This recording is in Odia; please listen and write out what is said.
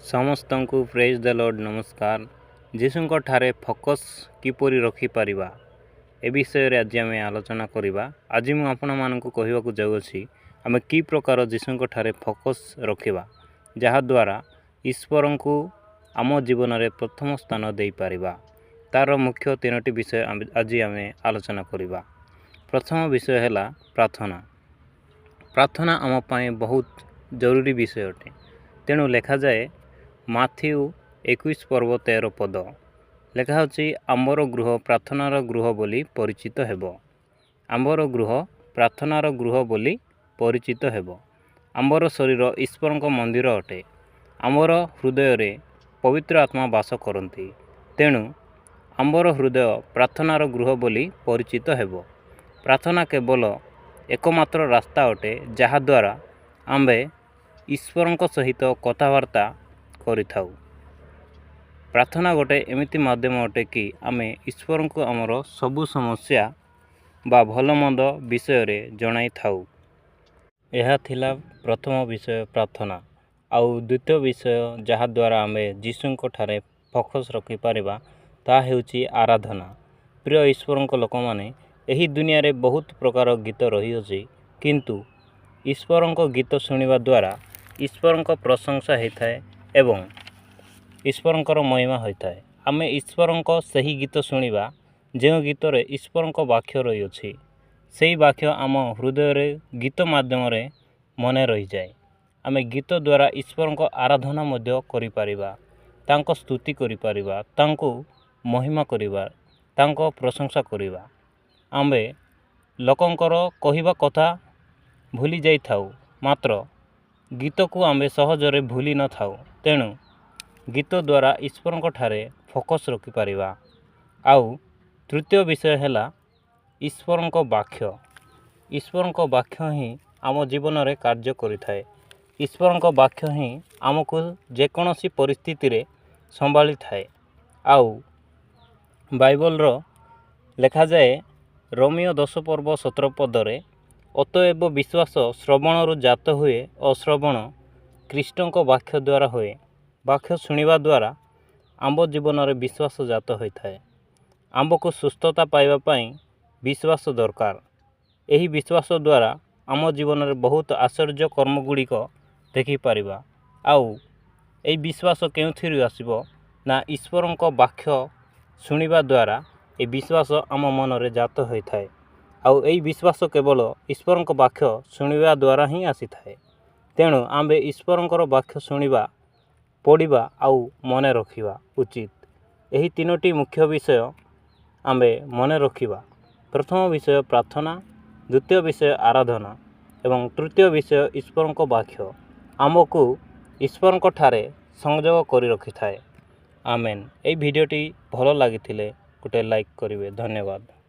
ସମସ୍ତଙ୍କୁ ପ୍ରେଜ୍ ଦ ଲର୍ଡ ନମସ୍କାର। ଯୀଶୁଙ୍କ ଠାରେ ଫୋକସ୍ କିପରି ରଖିପାରିବା ଏ ବିଷୟରେ ଆଜି ଆମେ ଆଲୋଚନା କରିବା। ଆଜି ମୁଁ ଆପଣମାନଙ୍କୁ କହିବାକୁ ଯାଉଅଛି ଆମେ କି ପ୍ରକାର ଯୀଶୁଙ୍କ ଠାରେ ଫୋକସ୍ ରଖିବା, ଯାହାଦ୍ୱାରା ଈଶ୍ୱରଙ୍କୁ ଆମ ଜୀବନରେ ପ୍ରଥମ ସ୍ଥାନ ଦେଇପାରିବା। ତା'ର ମୁଖ୍ୟ ତିନୋଟି ବିଷୟ ଆଜି ଆମେ ଆଲୋଚନା କରିବା। ପ୍ରଥମ ବିଷୟ ହେଲା ପ୍ରାର୍ଥନା। ପ୍ରାର୍ଥନା ଆମ ପାଇଁ ବହୁତ ଜରୁରୀ ବିଷୟ ଅଟେ। ତେଣୁ ଲେଖାଯାଏ ମାଥ୍ୟୁ 21:13 ଲେଖା ହେଉଛି, ଆମ୍ଭର ଗୃହ ପ୍ରାର୍ଥନାର ଗୃହ ବୋଲି ପରିଚିତ ହେବ। ଆମ୍ଭର ଗୃହ ପ୍ରାର୍ଥନାର ଗୃହ ବୋଲି ପରିଚିତ ହେବ। ଆମ୍ଭର ଶରୀର ଈଶ୍ୱରଙ୍କ ମନ୍ଦିର ଅଟେ। ଆମ୍ଭର ହୃଦୟରେ ପବିତ୍ର ଆତ୍ମା ବାସ କରନ୍ତି। ତେଣୁ ଆମ୍ଭର ହୃଦୟ ପ୍ରାର୍ଥନାର ଗୃହ ବୋଲି ପରିଚିତ ହେବ। ପ୍ରାର୍ଥନା କେବଳ ଏକମାତ୍ର ରାସ୍ତା ଅଟେ ଯାହାଦ୍ୱାରା ଆମ୍ଭେ ଈଶ୍ୱରଙ୍କ ସହିତ କଥାବାର୍ତ୍ତା କରିଥାଉ। ପ୍ରାର୍ଥନା ଗୋଟେ ଏମିତି ମାଧ୍ୟମ ଅଟେ କି ଆମେ ଈଶ୍ୱରଙ୍କୁ ଆମର ସବୁ ସମସ୍ୟା ବା ଭଲମନ୍ଦ ବିଷୟରେ ଜଣାଇଥାଉ। ଏହା ଥିଲା ପ୍ରଥମ ବିଷୟ ପ୍ରାର୍ଥନା। ଆଉ ଦ୍ୱିତୀୟ ବିଷୟ ଯାହାଦ୍ୱାରା ଆମେ ଯୀଶୁଙ୍କ ଠାରେ ଫୋକସ୍ ରଖିପାରିବା ତାହା ହେଉଛି ଆରାଧନା। ପ୍ରିୟ ଈଶ୍ୱରଙ୍କ ଲୋକମାନେ, ଏହି ଦୁନିଆରେ ବହୁତ ପ୍ରକାର ଗୀତ ରହିଅଛି, କିନ୍ତୁ ଈଶ୍ୱରଙ୍କ ଗୀତ ଶୁଣିବା ଦ୍ୱାରା ଈଶ୍ୱରଙ୍କ ପ୍ରଶଂସା ହୋଇଥାଏ ଏବଂ ଈଶ୍ୱରଙ୍କର ମହିମା ହୋଇଥାଏ। ଆମେ ଈଶ୍ୱରଙ୍କ ସେହି ଗୀତ ଶୁଣିବା ଯେଉଁ ଗୀତରେ ଈଶ୍ୱରଙ୍କ ବାକ୍ୟ ରହିଅଛି। ସେହି ବାକ୍ୟ ଆମ ହୃଦୟରେ ଗୀତ ମାଧ୍ୟମରେ ମନେ ରହିଯାଏ। ଆମେ ଗୀତ ଦ୍ୱାରା ଈଶ୍ୱରଙ୍କ ଆରାଧନା ମଧ୍ୟ କରିପାରିବା, ତାଙ୍କ ସ୍ତୁତି କରିପାରିବା, ତାଙ୍କୁ ମହିମା କରିବା, ତାଙ୍କ ପ୍ରଶଂସା କରିବା। ଆମ୍ଭେ ଲୋକଙ୍କର କହିବା କଥା ଭୁଲି ଯାଇଥାଉ, ମାତ୍ର ଗୀତକୁ ଆମ୍ଭେ ସହଜରେ ଭୁଲି ନଥାଉ। ତେଣୁ ଗୀତ ଦ୍ୱାରା ଈଶ୍ୱରଙ୍କ ଠାରେ ଫୋକସ୍ ରଖିପାରିବା। ଆଉ ତୃତୀୟ ବିଷୟ ହେଲା ଈଶ୍ୱରଙ୍କ ବାକ୍ୟ। ଈଶ୍ୱରଙ୍କ ବାକ୍ୟ ହିଁ ଆମ ଜୀବନରେ କାର୍ଯ୍ୟ କରିଥାଏ। ଈଶ୍ୱରଙ୍କ ବାକ୍ୟ ହିଁ ଆମକୁ ଯେକୌଣସି ପରିସ୍ଥିତିରେ ସମ୍ଭାଳିଥାଏ। ଆଉ ବାଇବଲର ଲେଖାଯାଏ ରୋମିଓ 10:17 ଅତଏବ ବିଶ୍ୱାସ ଶ୍ରବଣରୁ ଜାତ ହୁଏ ଓ ଶ୍ରବଣ ଖ୍ରୀଷ୍ଟଙ୍କ ବାକ୍ୟ ଦ୍ୱାରା ହୁଏ। ବାକ୍ୟ ଶୁଣିବା ଦ୍ୱାରା ଆମ୍ଭ ଜୀବନରେ ବିଶ୍ୱାସ ଜାତ ହୋଇଥାଏ। ଆମ୍ଭକୁ ସୁସ୍ଥତା ପାଇବା ପାଇଁ ବିଶ୍ୱାସ ଦରକାର। ଏହି ବିଶ୍ୱାସ ଦ୍ୱାରା ଆମ ଜୀବନରେ ବହୁତ ଆଶ୍ଚର୍ଯ୍ୟ କର୍ମଗୁଡ଼ିକ ଦେଖିପାରିବା। ଆଉ ଏହି ବିଶ୍ୱାସ କେଉଁଥିରୁ ଆସିବ ନା ଈଶ୍ୱରଙ୍କ ବାକ୍ୟ ଶୁଣିବା ଦ୍ୱାରା ଏହି ବିଶ୍ୱାସ ଆମ ମନରେ ଜାତ ହୋଇଥାଏ। ଆଉ ଏହି ବିଶ୍ୱାସ କେବଳ ଈଶ୍ୱରଙ୍କ ବାକ୍ୟ ଶୁଣିବା ଦ୍ୱାରା ହିଁ ଆସିଥାଏ। ତେଣୁ ଆମ୍ଭେ ଈଶ୍ୱରଙ୍କର ବାକ୍ୟ ଶୁଣିବା, ପଢ଼ିବା ଆଉ ମନେ ରଖିବା ଉଚିତ। ଏହି ତିନୋଟି ମୁଖ୍ୟ ବିଷୟ ଆମ୍ଭେ ମନେ ରଖିବା। ପ୍ରଥମ ବିଷୟ ପ୍ରାର୍ଥନା, ଦ୍ୱିତୀୟ ବିଷୟ ଆରାଧନା ଏବଂ ତୃତୀୟ ବିଷୟ ଈଶ୍ୱରଙ୍କ ବାକ୍ୟ ଆମକୁ ଈଶ୍ୱରଙ୍କ ଠାରେ ସଂଯୋଗ କରି ରଖିଥାଏ। ଆମେନ୍। ଏହି ଭିଡ଼ିଓଟି ଭଲ ଲାଗିଥିଲେ ଗୋଟେ ଲାଇକ୍ କରିବେ। ଧନ୍ୟବାଦ।